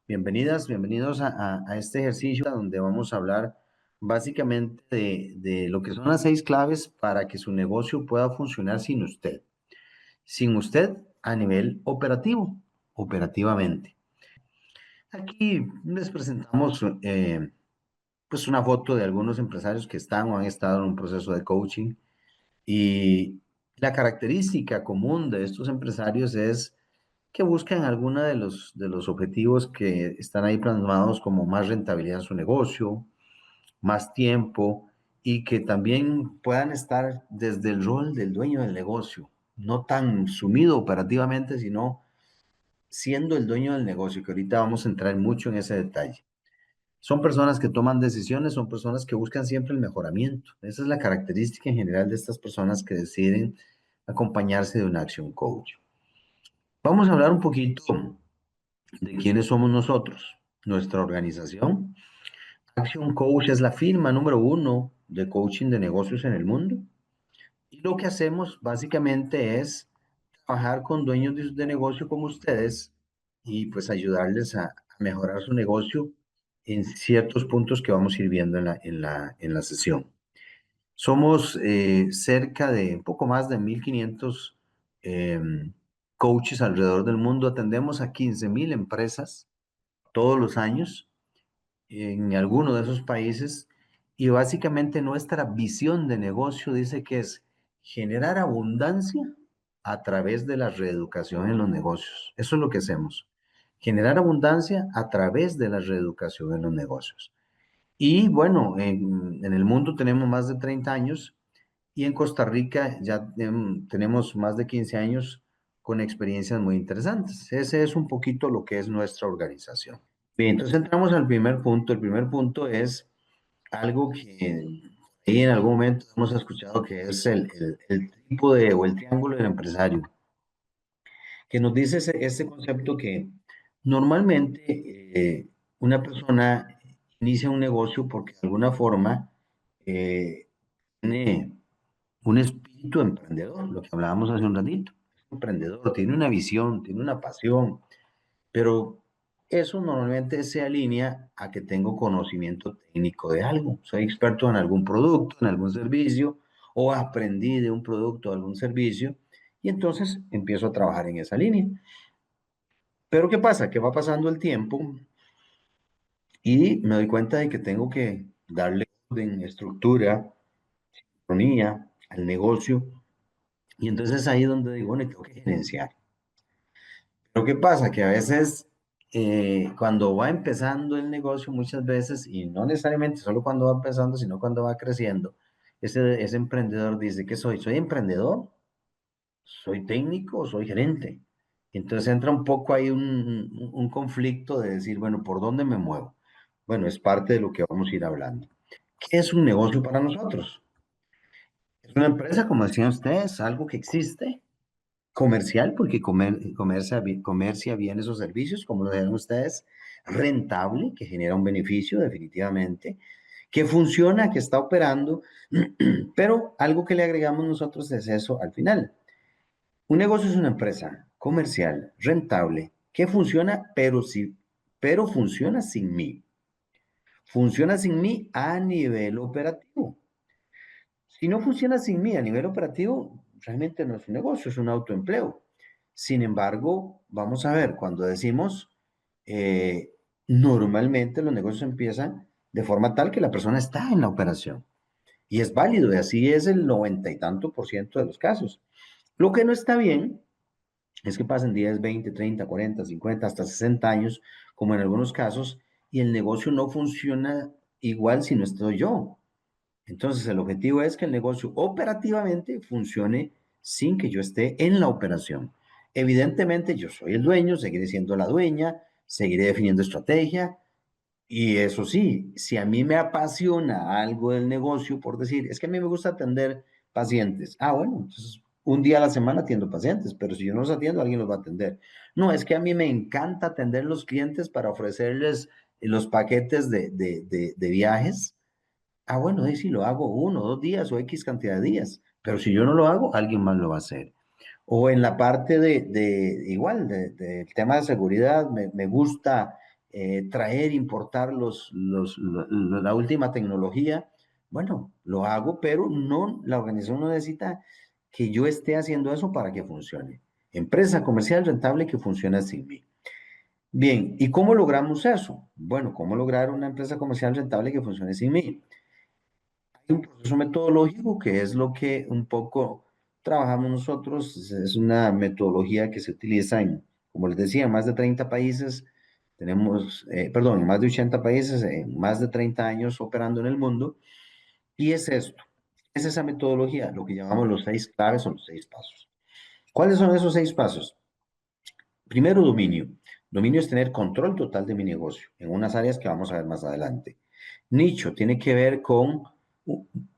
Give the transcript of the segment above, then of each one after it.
Bienvenidas, bienvenidos a este ejercicio donde vamos a hablar básicamente de lo que son las 6 claves para que su negocio pueda funcionar sin usted. Sin usted a nivel operativo, operativamente. Aquí les presentamos pues una foto de algunos empresarios que están o han estado en un proceso de coaching y la característica común de estos empresarios es que buscan alguno de los objetivos que están ahí plasmados como más rentabilidad en su negocio, más tiempo y que también puedan estar desde el rol del dueño del negocio, no tan sumido operativamente, sino siendo el dueño del negocio, que ahorita vamos a entrar mucho en ese detalle. Son personas que toman decisiones, son personas que buscan siempre el mejoramiento. Esa es la característica en general de estas personas que deciden acompañarse de una acción coach. Vamos a hablar un poquito de quiénes somos nosotros, nuestra organización. Action Coach es la firma número 1 de coaching de negocios en el mundo. Y lo que hacemos básicamente es trabajar con dueños de negocio como ustedes y pues ayudarles a mejorar su negocio en ciertos puntos que vamos a ir viendo en la sesión. Somos cerca de un poco más de 1,500 coaches alrededor del mundo. Atendemos a 15,000 empresas todos los años en alguno de esos países y básicamente nuestra visión de negocio dice que es generar abundancia a través de la reeducación en los negocios. Eso es lo que hacemos. Generar abundancia a través de la reeducación en los negocios. Y bueno, en el mundo tenemos más de 30 años y en Costa Rica ya tenemos más de 15 años con experiencias muy interesantes. Ese es un poquito lo que es nuestra organización. Bien, entonces entramos al primer punto. El primer punto es algo que ahí en algún momento hemos escuchado que es el tipo de o el triángulo del empresario, que nos dice ese concepto que normalmente una persona inicia un negocio porque de alguna forma eh, tiene un espíritu emprendedor, lo que hablábamos hace un ratito. Es un emprendedor, tiene una visión, tiene una pasión, pero eso normalmente se alinea a que tengo conocimiento técnico de algo. Soy experto en algún producto, en algún servicio, o aprendí de un producto o algún servicio, y entonces empiezo a trabajar en esa línea. Pero ¿qué pasa? Que va pasando el tiempo y me doy cuenta de que tengo que darle orden, estructura, sincronía al negocio, y entonces ahí es donde digo, bueno, tengo que gerenciar. Lo que pasa que a veces cuando va empezando el negocio, muchas veces, y no necesariamente solo cuando va empezando, sino cuando va creciendo, ese emprendedor dice que soy, soy emprendedor, soy técnico, soy gerente. Entonces entra un poco ahí un conflicto de decir, bueno, ¿por dónde me muevo? Bueno, es parte de lo que vamos a ir hablando. ¿Qué es un negocio para nosotros? Es una empresa, como decían ustedes, algo que existe, comercial, porque comercia bienes o servicios, como lo dijeron ustedes, rentable, que genera un beneficio definitivamente, que funciona, que está operando, pero algo que le agregamos nosotros es eso al final. Un negocio es una empresa comercial, rentable, que funciona, pero funciona sin mí. Funciona sin mí a nivel operativo. Si no funciona sin mí a nivel operativo, realmente no es un negocio, es un autoempleo. Sin embargo, vamos a ver, cuando decimos, eh, normalmente los negocios empiezan de forma tal que la persona está en la operación. Y es válido, y así es el 90 y tanto por ciento de los casos. Lo que no está bien es que pasen 10, 20, 30, 40, 50, hasta 60 años, como en algunos casos, y el negocio no funciona igual si no estoy yo. Entonces, el objetivo es que el negocio operativamente funcione sin que yo esté en la operación. Evidentemente, yo soy el dueño, seguiré siendo la dueña, seguiré definiendo estrategia. Y eso sí, si a mí me apasiona algo del negocio, por decir, es que a mí me gusta atender pacientes. Ah, bueno, entonces un día a la semana atiendo pacientes, pero si yo no los atiendo, alguien los va a atender. No, es que a mí me encanta atender los clientes para ofrecerles los paquetes de viajes. Ah, bueno, ahí sí lo hago 1 o 2 días o X cantidad de días, pero si yo no lo hago, alguien más lo va a hacer. O en la parte igual, del tema de seguridad, me gusta traer, importar la última tecnología. Bueno, lo hago, pero no, la organización no necesita que yo esté haciendo eso para que funcione. Empresa comercial rentable que funciona sin mí. Bien, ¿y cómo logramos eso? Bueno, ¿cómo lograr una empresa comercial rentable que funcione sin mí? Hay un proceso metodológico que es lo que un poco trabajamos nosotros. Es una metodología que se utiliza en, como les decía, en más de 30 países. Tenemos, perdón, en más de 80 países, en más de 30 años operando en el mundo. Y es esto, es esa metodología, lo que llamamos los 6 claves o los 6 pasos. ¿Cuáles son esos 6 pasos? Primero, dominio. Dominio es tener control total de mi negocio en unas áreas que vamos a ver más adelante. Nicho tiene que ver con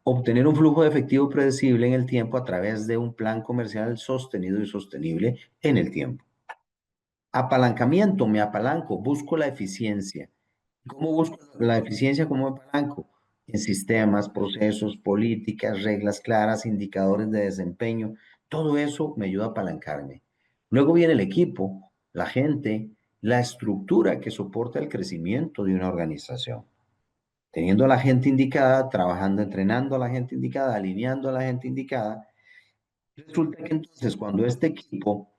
obtener un flujo de efectivo predecible en el tiempo a través de un plan comercial sostenido y sostenible en el tiempo. Apalancamiento, me apalanco, busco la eficiencia. ¿Cómo busco la eficiencia? ¿Cómo me apalanco? En sistemas, procesos, políticas, reglas claras, indicadores de desempeño. Todo eso me ayuda a apalancarme. Luego viene el equipo, la gente, la estructura que soporta el crecimiento de una organización. Teniendo a la gente indicada, trabajando, entrenando a la gente indicada, alineando a la gente indicada, resulta que entonces cuando este equipo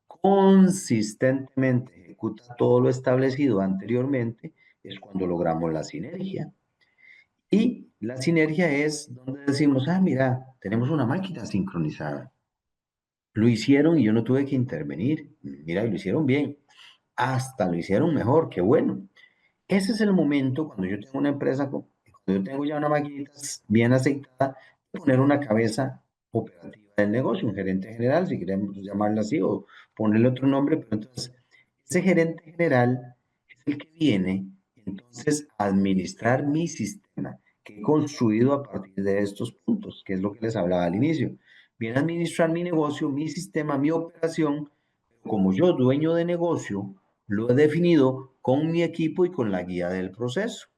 consistentemente ejecuta todo lo establecido anteriormente, es cuando logramos la sinergia. Y la sinergia es donde decimos, ah, mira, tenemos una máquina sincronizada. Lo hicieron y yo no tuve que intervenir. Mira, y lo hicieron bien. Hasta lo hicieron mejor, qué bueno. Ese es el momento cuando yo tengo una empresa, cuando yo tengo ya una maquinita bien aceitada, de poner una cabeza operativa del negocio, un gerente general, si queremos llamarlo así, o ponerle otro nombre, pero entonces ese gerente general es el que viene entonces a administrar mi sistema que he construido a partir de estos puntos, que es lo que les hablaba al inicio. Viene a administrar mi negocio, mi sistema, mi operación, como yo, dueño de negocio, lo he definido con mi equipo y con la guía del proceso.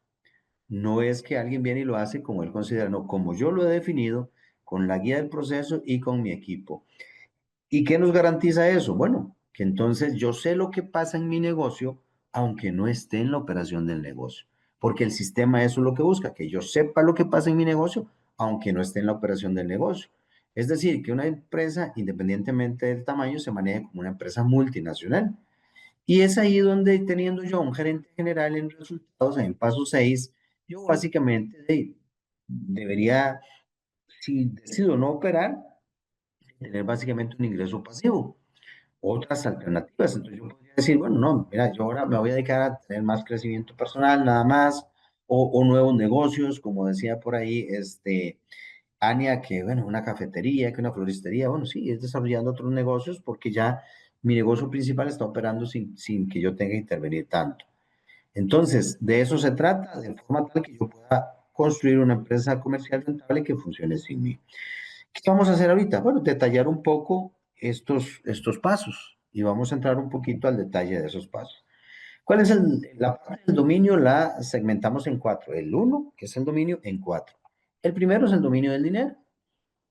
No es que alguien viene y lo hace como él considera, no, como yo lo he definido, con la guía del proceso y con mi equipo. ¿Y qué nos garantiza eso? Bueno, que entonces yo sé lo que pasa en mi negocio, aunque no esté en la operación del negocio. Porque el sistema eso es lo que busca, que yo sepa lo que pasa en mi negocio, aunque no esté en la operación del negocio. Es decir, que una empresa, independientemente del tamaño, se maneje como una empresa multinacional. Y es ahí donde, teniendo yo un gerente general en resultados, en paso 6, yo básicamente debería, si decido no operar, tener básicamente un ingreso pasivo. Otras alternativas. Entonces yo podría decir, bueno, no, mira, yo ahora me voy a dedicar a tener más crecimiento personal, nada más, o nuevos negocios, como decía por ahí, Ania, que bueno, una cafetería, que una floristería, bueno, sí, es desarrollando otros negocios porque ya mi negocio principal está operando sin que yo tenga que intervenir tanto. Entonces, de eso se trata, de forma tal que yo pueda construir una empresa comercial rentable que funcione sin mí. ¿Qué vamos a hacer ahorita? Bueno, detallar un poco estos pasos y vamos a entrar un poquito al detalle de esos pasos. ¿Cuál es la parte del dominio? La segmentamos en cuatro. El uno, que es el dominio, en cuatro. El primero es el dominio del dinero,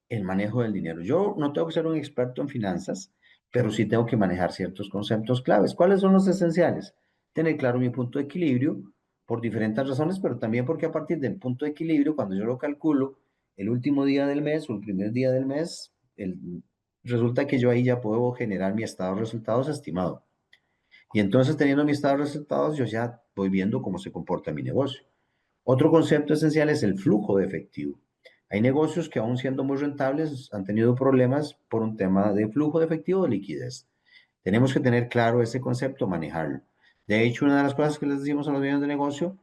el manejo del dinero. Yo no tengo que ser un experto en finanzas, pero sí tengo que manejar ciertos conceptos claves. ¿Cuáles son los esenciales? Tener claro mi punto de equilibrio por diferentes razones, pero también porque a partir del punto de equilibrio, cuando yo lo calculo, el último día del mes o el primer día del mes, resulta que yo ahí ya puedo generar mi estado de resultados estimado. Y entonces teniendo mi estado de resultados, yo ya voy viendo cómo se comporta mi negocio. Otro concepto esencial es el flujo de efectivo. Hay negocios que aún siendo muy rentables han tenido problemas por un tema de flujo de efectivo o de liquidez. Tenemos que tener claro ese concepto, manejarlo. De hecho, una de las cosas que les decimos a los dueños de negocio,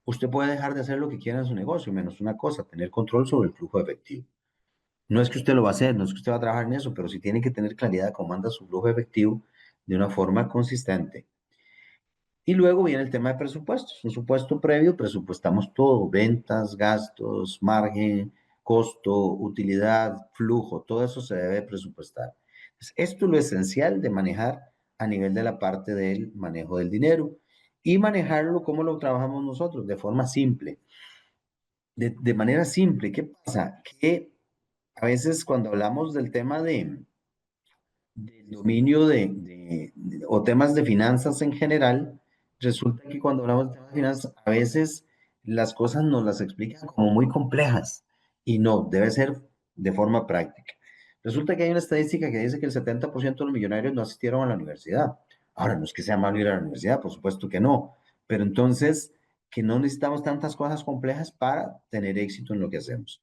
usted puede dejar de hacer lo que quiera en su negocio, menos una cosa, tener control sobre el flujo de efectivo. No es que usted lo va a hacer, no es que usted va a trabajar en eso, pero sí tiene que tener claridad de cómo anda su flujo de efectivo de una forma consistente. Y luego viene el tema de presupuestos. Un supuesto previo, presupuestamos todo, ventas, gastos, margen, costo, utilidad, flujo, todo eso se debe presupuestar. Entonces, esto es lo esencial de manejar a nivel de la parte del manejo del dinero y manejarlo como lo trabajamos nosotros, de forma simple. De manera simple, ¿qué pasa? Que a veces cuando hablamos del tema del dominio o temas de finanzas en general, resulta que cuando hablamos de temas de finanzas, a veces las cosas nos las explican como muy complejas y no, debe ser de forma práctica. Resulta que hay una estadística que dice que el 70% de los millonarios no asistieron a la universidad. Ahora, no es que sea malo ir a la universidad, por supuesto que no, pero entonces que no necesitamos tantas cosas complejas para tener éxito en lo que hacemos.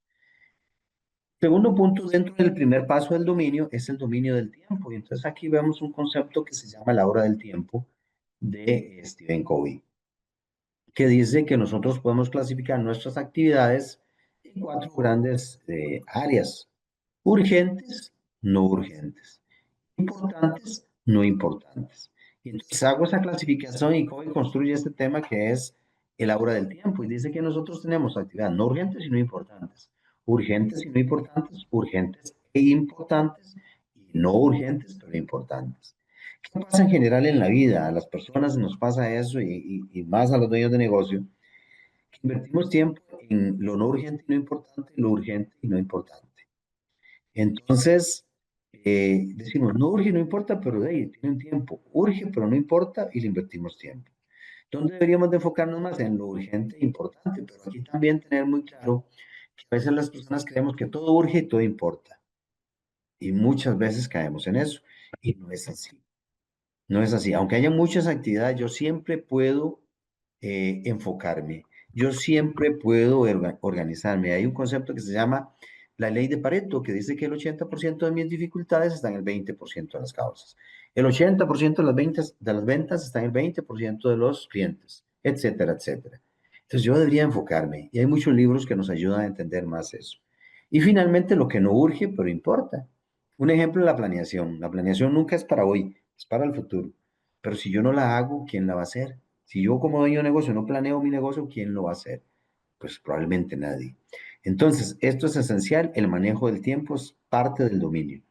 Segundo punto, dentro del primer paso del dominio, es el dominio del tiempo. Y entonces aquí vemos un concepto que se llama la hora del tiempo de Stephen Covey, que dice que nosotros podemos clasificar nuestras actividades en cuatro grandes áreas: urgentes, no urgentes; importantes, no importantes. Y entonces hago esa clasificación y Covey construye este tema que es el aura del tiempo y dice que nosotros tenemos actividades no urgentes y no importantes, urgentes y no importantes, urgentes e importantes, y no urgentes pero importantes. ¿Qué pasa en general en la vida? A las personas nos pasa eso y más a los dueños de negocio, que invertimos tiempo en lo no urgente y no importante, lo urgente y no importante. Entonces, decimos, no urge, no importa, pero de ahí tiene un tiempo. Urge, pero no importa y le invertimos tiempo. ¿Dónde deberíamos de enfocarnos más? En lo urgente e importante, pero aquí también tener muy claro que a veces las personas creemos que todo urge y todo importa. Y muchas veces caemos en eso. Y no es así. No es así. Aunque haya muchas actividades, yo siempre puedo enfocarme. Yo siempre puedo organizarme. Hay un concepto que se llama la ley de Pareto, que dice que el 80% de mis dificultades están en el 20% de las causas. El 80% de las ventas está en el 20% de los clientes, etcétera, etcétera. Entonces yo debería enfocarme. Y hay muchos libros que nos ayudan a entender más eso. Y finalmente, lo que no urge, pero importa. Un ejemplo es la planeación. La planeación nunca es para hoy, es para el futuro. Pero si yo no la hago, ¿quién la va a hacer? Si yo como dueño de negocio no planeo mi negocio, ¿quién lo va a hacer? Pues probablemente nadie. Entonces, esto es esencial. El manejo del tiempo es parte del dominio.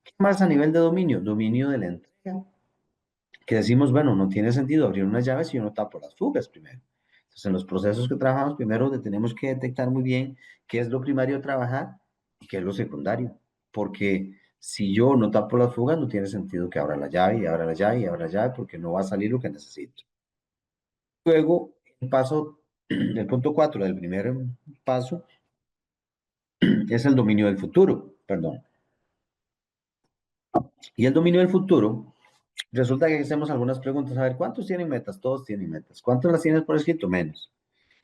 ¿Qué más a nivel de dominio? Dominio de la entrega, que decimos, bueno, no tiene sentido abrir unas llaves si yo no tapo las fugas primero. Entonces, en los procesos que trabajamos, primero tenemos que detectar muy bien qué es lo primario a trabajar y qué es lo secundario. Porque si yo no tapo las fugas, no tiene sentido que abra la llave y abra la llave y abra la llave, porque no va a salir lo que necesito. Luego, el punto 4 del primer paso es el dominio del futuro, perdón. Y el dominio del futuro, resulta que hacemos algunas preguntas. A ver, ¿cuántos tienen metas? Todos tienen metas. ¿Cuántos las tienes por escrito? Menos.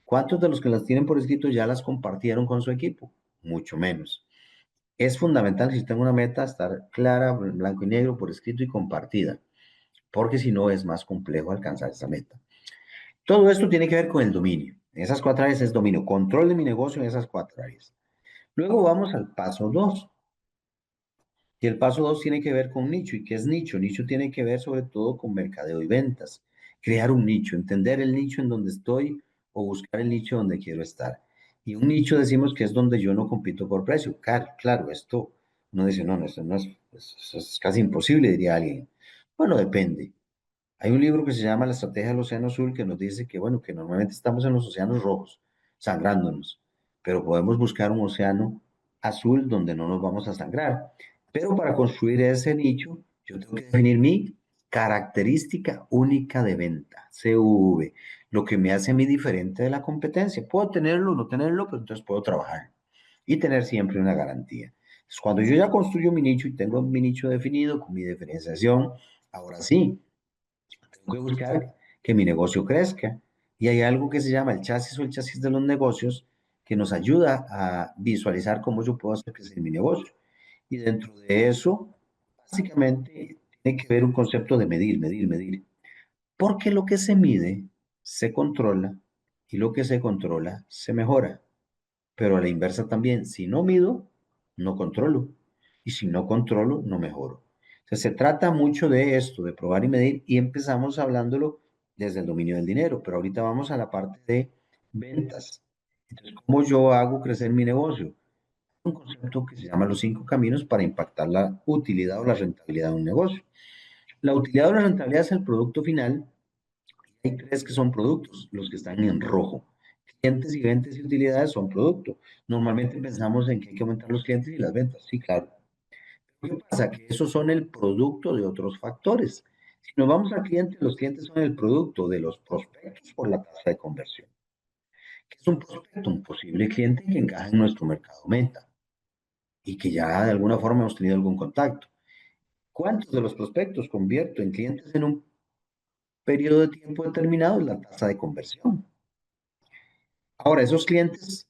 ¿Cuántos de los que las tienen por escrito ya las compartieron con su equipo? Mucho menos. Es fundamental, si tengo una meta, estar clara, blanco y negro, por escrito y compartida, porque si no es más complejo alcanzar esa meta. Todo esto tiene que ver con el dominio. Esas cuatro áreas es dominio, control de mi negocio en esas cuatro áreas. Luego vamos al paso 2. Y el paso 2 tiene que ver con nicho. ¿Y qué es nicho? Nicho tiene que ver sobre todo con mercadeo y ventas. Crear un nicho, entender el nicho en donde estoy o buscar el nicho donde quiero estar. Y un nicho decimos que es donde yo no compito por precio. Claro, claro, esto no dice, no, esto no es, eso es casi imposible, diría alguien. Bueno, depende. Hay un libro que se llama La Estrategia del Océano Azul que nos dice que, bueno, que normalmente estamos en los océanos rojos, sangrándonos, pero podemos buscar un océano azul donde no nos vamos a sangrar. Pero para construir ese nicho, yo tengo que definir mi característica única de venta, CUV, lo que me hace a mí diferente de la competencia. Puedo tenerlo o no tenerlo, pero entonces puedo trabajar y tener siempre una garantía. Entonces, cuando yo ya construyo mi nicho y tengo mi nicho definido con mi diferenciación, ahora sí, tengo que buscar que mi negocio crezca. Y hay algo que se llama el chasis o el chasis de los negocios que nos ayuda a visualizar cómo yo puedo hacer crecer mi negocio. Y dentro de eso, básicamente, tiene que ver un concepto de medir, medir, medir. Porque lo que se mide se controla y lo que se controla se mejora. Pero a la inversa también, si no mido, no controlo. Y si no controlo, no mejoro. O sea, se trata mucho de esto, de probar y medir, y empezamos hablándolo desde el dominio del dinero, pero ahorita vamos a la parte de ventas. Entonces, ¿cómo yo hago crecer mi negocio? Un concepto que se llama los 5 caminos para impactar la utilidad o la rentabilidad de un negocio. La utilidad o la rentabilidad es el producto final. Hay tres que son productos, los que están en rojo. Clientes y ventas y utilidades son producto. Normalmente pensamos en que hay que aumentar los clientes y las ventas. Sí, claro. ¿Qué pasa? Que esos son el producto de otros factores. Si nos vamos al cliente, los clientes son el producto de los prospectos por la tasa de conversión. ¿Qué es un prospecto? Un posible cliente que encaja en nuestro mercado meta y que ya de alguna forma hemos tenido algún contacto. ¿Cuántos de los prospectos convierto en clientes en un periodo de tiempo determinado? La tasa de conversión. Ahora, esos clientes,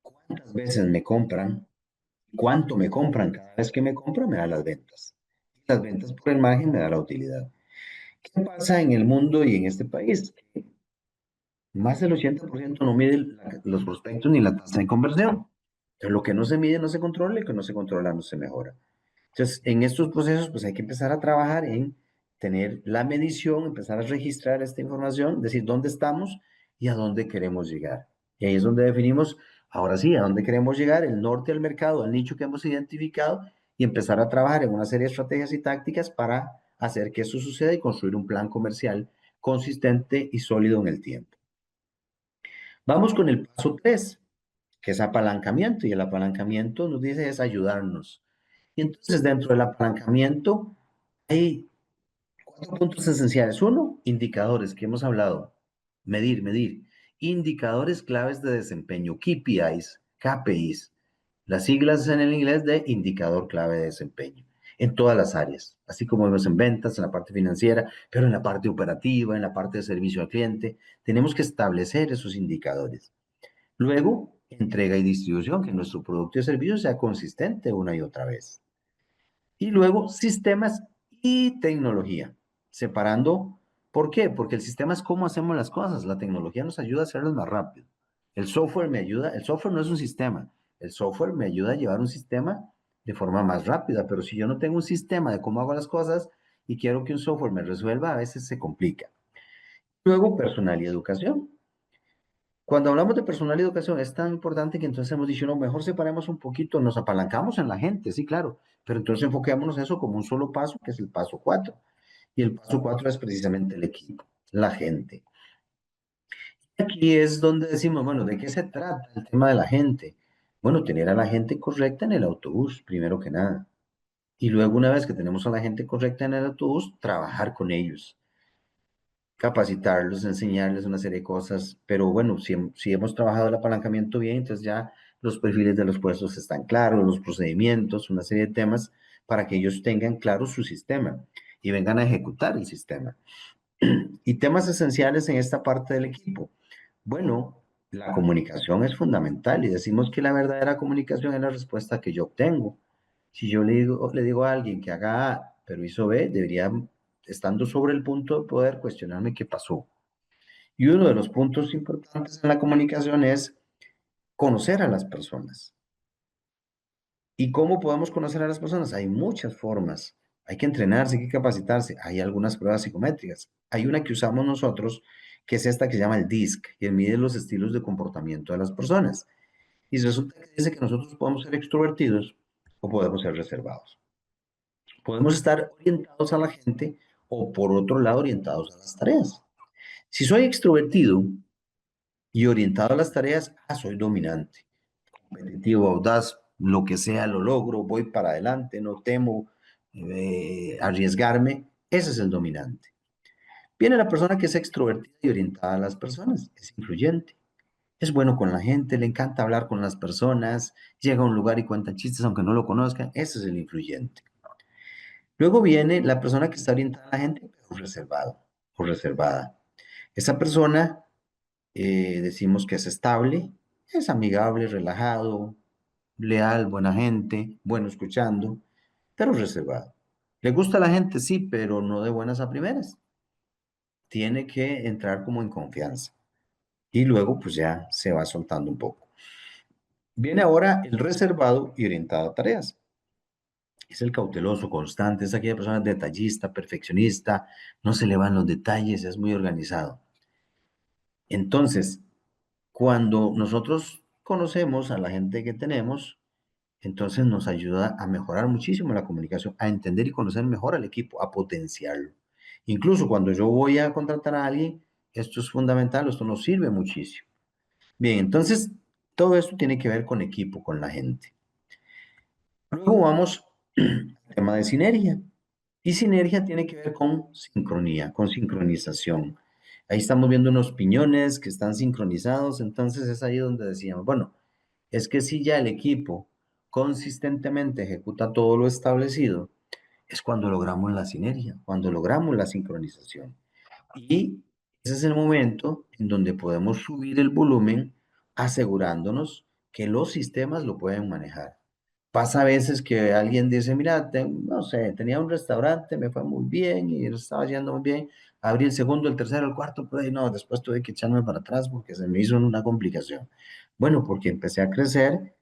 ¿cuántas veces me compran? ¿Cuánto me compran? Cada vez que me compran me da las ventas. Las ventas por el margen me da la utilidad. ¿Qué pasa en el mundo y en este país? Más del 80% no mide los prospectos ni la tasa de conversión. Entonces, lo que no se mide no se controla y lo que no se controla no se mejora. Entonces, en estos procesos, pues hay que empezar a trabajar en tener la medición, empezar a registrar esta información, decir dónde estamos y a dónde queremos llegar. Y ahí es donde definimos, ahora sí, a dónde queremos llegar, el norte del mercado, el nicho que hemos identificado y empezar a trabajar en una serie de estrategias y tácticas para hacer que eso suceda y construir un plan comercial consistente y sólido en el tiempo. Vamos con el paso 3, que es apalancamiento, y el apalancamiento nos dice es ayudarnos. Y entonces dentro del apalancamiento hay cuatro puntos esenciales. Uno, indicadores que hemos hablado. Medir, medir. Indicadores claves de desempeño, KPIs, KPIs. Las siglas en el inglés de indicador clave de desempeño. En todas las áreas, así como vemos en ventas, en la parte financiera, pero en la parte operativa, en la parte de servicio al cliente, tenemos que establecer esos indicadores. Luego, entrega y distribución, que nuestro producto y servicio sea consistente una y otra vez. Y luego, sistemas y tecnología, separando. ¿Por qué? Porque el sistema es cómo hacemos las cosas. La tecnología nos ayuda a hacerlas más rápido. El software me ayuda, el software no es un sistema. El software me ayuda a llevar un sistema de forma más rápida, pero si yo no tengo un sistema de cómo hago las cosas y quiero que un software me resuelva, a veces se complica. Luego, personal y educación. Cuando hablamos de personal y educación es tan importante que entonces hemos dicho, no, mejor separemos un poquito, nos apalancamos en la gente, sí, claro, pero entonces enfoquémonos eso como un solo paso, que es el paso 4. Y el paso 4 es precisamente el equipo, la gente. Aquí es donde decimos, bueno, ¿de qué se trata el tema de la gente? Bueno, tener a la gente correcta en el autobús, primero que nada. Y luego, una vez que tenemos a la gente correcta en el autobús, trabajar con ellos, capacitarlos, enseñarles una serie de cosas, pero bueno, si hemos trabajado el apalancamiento bien, entonces ya los perfiles de los puestos están claros, los procedimientos, una serie de temas para que ellos tengan claro su sistema y vengan a ejecutar el sistema. Y temas esenciales en esta parte del equipo. Bueno, la comunicación es fundamental y decimos que la verdadera comunicación es la respuesta que yo obtengo. Si yo le digo a alguien que haga A, pero hizo B, debería, estando sobre el punto de poder, cuestionarme qué pasó. Y uno de los puntos importantes en la comunicación es conocer a las personas. ¿Y cómo podemos conocer a las personas? Hay muchas formas. Hay que entrenarse, hay que capacitarse. Hay algunas pruebas psicométricas. Hay una que usamos nosotros, que es esta que se llama el DISC, que mide los estilos de comportamiento de las personas. Y resulta que dice que nosotros podemos ser extrovertidos o podemos ser reservados. Podemos estar orientados a la gente o por otro lado orientados a las tareas. Si soy extrovertido y orientado a las tareas, soy dominante, competitivo, audaz, lo que sea lo logro, voy para adelante, no temo arriesgarme, ese es el dominante. Viene la persona que es extrovertida y orientada a las personas, es influyente, es bueno con la gente, le encanta hablar con las personas, llega a un lugar y cuenta chistes aunque no lo conozcan, ese es el influyente. Luego viene la persona que está orientada a la gente, pero reservado o reservada. Esa persona decimos que es estable, es amigable, relajado, leal, buena gente, bueno escuchando, pero reservado. ¿Le gusta a la gente? Sí, pero no de buenas a primeras. Tiene que entrar como en confianza. Y luego pues ya se va soltando un poco. Viene ahora el reservado y orientado a tareas. Es el cauteloso, constante, es aquella persona detallista, perfeccionista, no se le van los detalles, es muy organizado. Entonces, cuando nosotros conocemos a la gente que tenemos, entonces nos ayuda a mejorar muchísimo la comunicación, a entender y conocer mejor al equipo, a potenciarlo. Incluso cuando yo voy a contratar a alguien, esto es fundamental, esto nos sirve muchísimo. Bien, entonces todo esto tiene que ver con equipo, con la gente. Luego vamos al tema de sinergia. Y sinergia tiene que ver con sincronía, con sincronización. Ahí estamos viendo unos piñones que están sincronizados, entonces es ahí donde decíamos, bueno, es que si ya el equipo consistentemente ejecuta todo lo establecido, es cuando logramos la sinergia, cuando logramos la sincronización. Y ese es el momento en donde podemos subir el volumen asegurándonos que los sistemas lo pueden manejar. Pasa a veces que alguien dice, mira, no sé, tenía un restaurante, me fue muy bien y lo estaba yendo muy bien, abrí el segundo, el tercero, el cuarto, pero no, después tuve que echarme para atrás porque se me hizo una complicación. Bueno, porque empecé a crecer,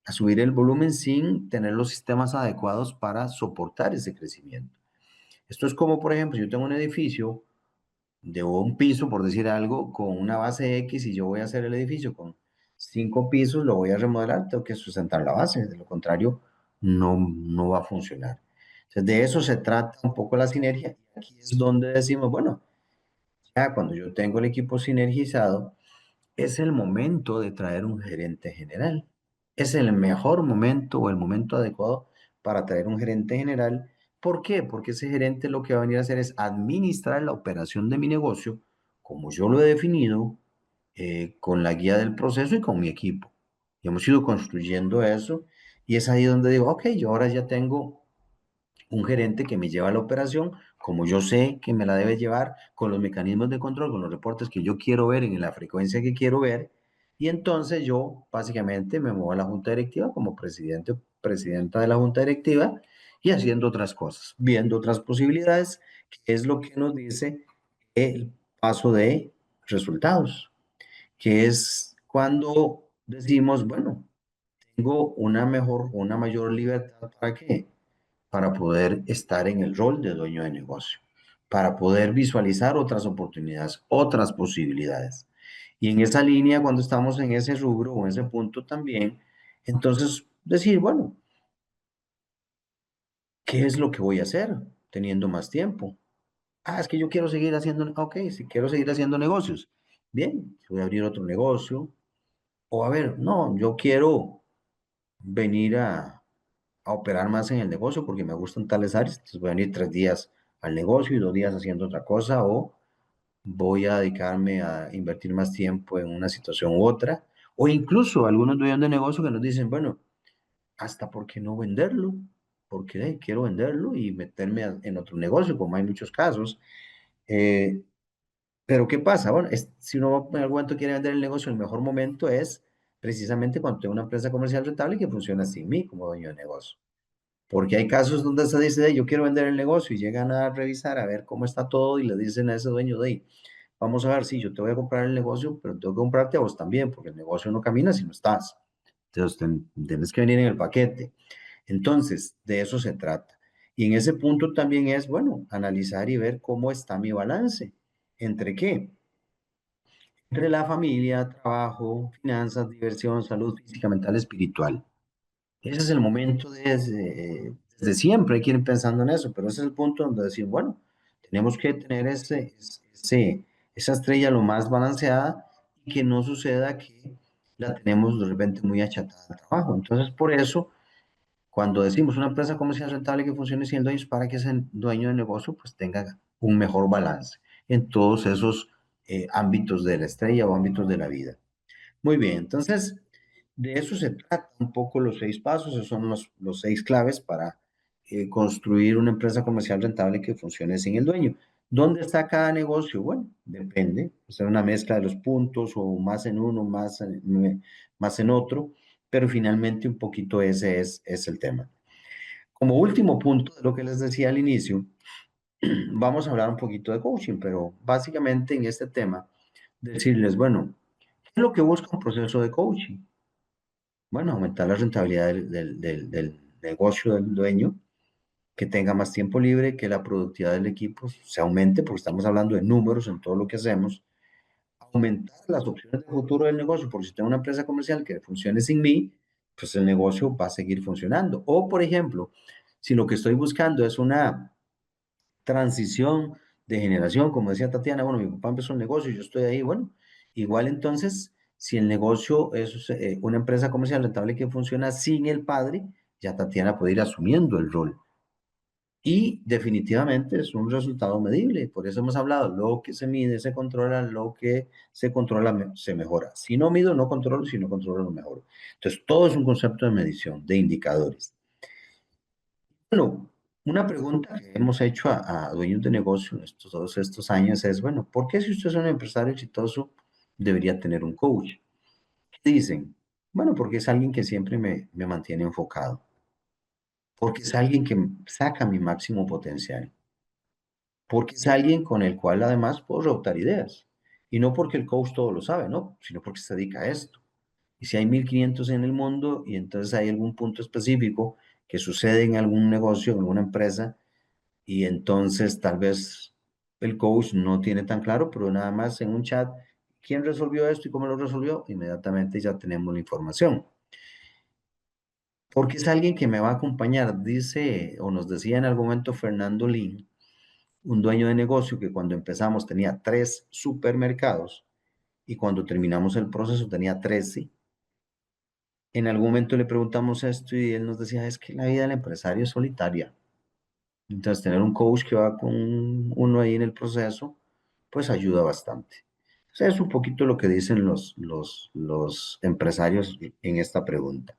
a subir el volumen sin tener los sistemas adecuados para soportar ese crecimiento. Esto es como, por ejemplo, yo tengo un edificio de un piso, por decir algo, con una base X y yo voy a hacer el edificio con 5 pisos, lo voy a remodelar, tengo que sustentar la base, de lo contrario, no va a funcionar. Entonces, de eso se trata un poco la sinergia. Aquí es donde decimos, bueno, ya cuando yo tengo el equipo sinergizado, es el momento de traer un gerente general. Es el mejor momento o el momento adecuado para traer un gerente general. ¿Por qué? Porque ese gerente lo que va a venir a hacer es administrar la operación de mi negocio como yo lo he definido, con la guía del proceso y con mi equipo. Y hemos ido construyendo eso y es ahí donde digo, ok, yo ahora ya tengo un gerente que me lleva la operación como yo sé que me la debe llevar, con los mecanismos de control, con los reportes que yo quiero ver en la frecuencia que quiero ver, y entonces yo básicamente me muevo a la junta directiva como presidente o presidenta de la junta directiva y haciendo otras cosas, viendo otras posibilidades, que es lo que nos dice el paso de resultados, que es cuando decimos, bueno, tengo una mejor, una mayor libertad, ¿para qué? Para poder estar en el rol de dueño de negocio, para poder visualizar otras oportunidades, otras posibilidades. Y en esa línea, cuando estamos en ese rubro o en ese punto también, entonces decir, bueno, ¿qué es lo que voy a hacer teniendo más tiempo? Ah, es que yo quiero seguir haciendo, ok, si quiero seguir haciendo negocios, bien, voy a abrir otro negocio. O a ver, no, yo quiero venir a operar más en el negocio porque me gustan tales áreas. Entonces voy a venir 3 días al negocio y 2 días haciendo otra cosa o voy a dedicarme a invertir más tiempo en una situación u otra. O incluso algunos dueños de negocio que nos dicen, bueno, hasta por qué no venderlo, porque quiero venderlo y meterme en otro negocio, como hay muchos casos. Eh, pero ¿qué pasa? Bueno, si uno en algún momento quiere vender el negocio, el mejor momento es precisamente cuando tengo una empresa comercial rentable que funciona sin mí como dueño de negocio. Porque hay casos donde se dice, yo quiero vender el negocio y llegan a revisar a ver cómo está todo y le dicen a ese dueño vamos a ver, sí, yo te voy a comprar el negocio, pero tengo que comprarte a vos también, porque el negocio no camina si no estás. Entonces, tienes que venir en el paquete. Entonces, de eso se trata. Y en ese punto también es, bueno, analizar y ver cómo está mi balance. ¿Entre qué? Entre la familia, trabajo, finanzas, diversión, salud física, mental, espiritual. Ese es el momento desde siempre hay que ir pensando en eso, pero ese es el punto donde decir, bueno, tenemos que tener esa estrella lo más balanceada y que no suceda que la tenemos de repente muy achatada al trabajo. Entonces, por eso, cuando decimos una empresa comercial rentable que funcione sin el dueño, es para que ese dueño de negocio pues tenga un mejor balance en todos esos ámbitos de la estrella o ámbitos de la vida. Muy bien, entonces de eso se trata un poco los 6 pasos, esos son los 6 claves para construir una empresa comercial rentable que funcione sin el dueño. ¿Dónde está cada negocio? Bueno, depende, es una mezcla de los puntos o más en uno, más en otro, pero finalmente un poquito ese es el tema. Como último punto de lo que les decía al inicio, vamos a hablar un poquito de coaching, pero básicamente en este tema, decirles, bueno, ¿qué es lo que busca un proceso de coaching? Bueno, aumentar la rentabilidad del negocio del dueño, que tenga más tiempo libre, que la productividad del equipo se aumente, porque estamos hablando de números en todo lo que hacemos, aumentar las opciones de futuro del negocio, porque si tengo una empresa comercial que funcione sin mí, pues el negocio va a seguir funcionando. O, por ejemplo, si lo que estoy buscando es una transición de generación, como decía Tatiana, bueno, mi papá empezó un negocio y yo estoy ahí, bueno, igual entonces, si el negocio es una empresa comercial rentable que funciona sin el padre, ya Tatiana puede ir asumiendo el rol. Y definitivamente es un resultado medible. Por eso hemos hablado, lo que se mide se controla, lo que se controla se mejora. Si no mido, no controlo, si no controlo, no mejoro. Entonces, todo es un concepto de medición, de indicadores. Bueno, una pregunta que hemos hecho a dueños de negocio en todos estos años es, bueno, ¿por qué si usted es un empresario exitoso debería tener un coach? ¿Qué dicen? Bueno, porque es alguien que siempre me mantiene enfocado, porque es alguien que saca mi máximo potencial, porque es alguien con el cual además puedo rebotar ideas. Y no porque el coach todo lo sabe, no, sino porque se dedica a esto. Y si hay 1500 en el mundo y entonces hay algún punto específico que sucede en algún negocio, en alguna empresa, y entonces tal vez el coach no tiene tan claro, pero nada más en un chat, ¿quién resolvió esto y cómo lo resolvió? Inmediatamente ya tenemos la información. Porque es alguien que me va a acompañar, dice o nos decía en algún momento Fernando Lin, un dueño de negocio que cuando empezamos tenía 3 supermercados y cuando terminamos el proceso tenía 13. En algún momento le preguntamos esto y él nos decía, es que la vida del empresario es solitaria. Entonces, tener un coach que va con uno ahí en el proceso, pues ayuda bastante. O sea, es un poquito lo que dicen los empresarios en esta pregunta.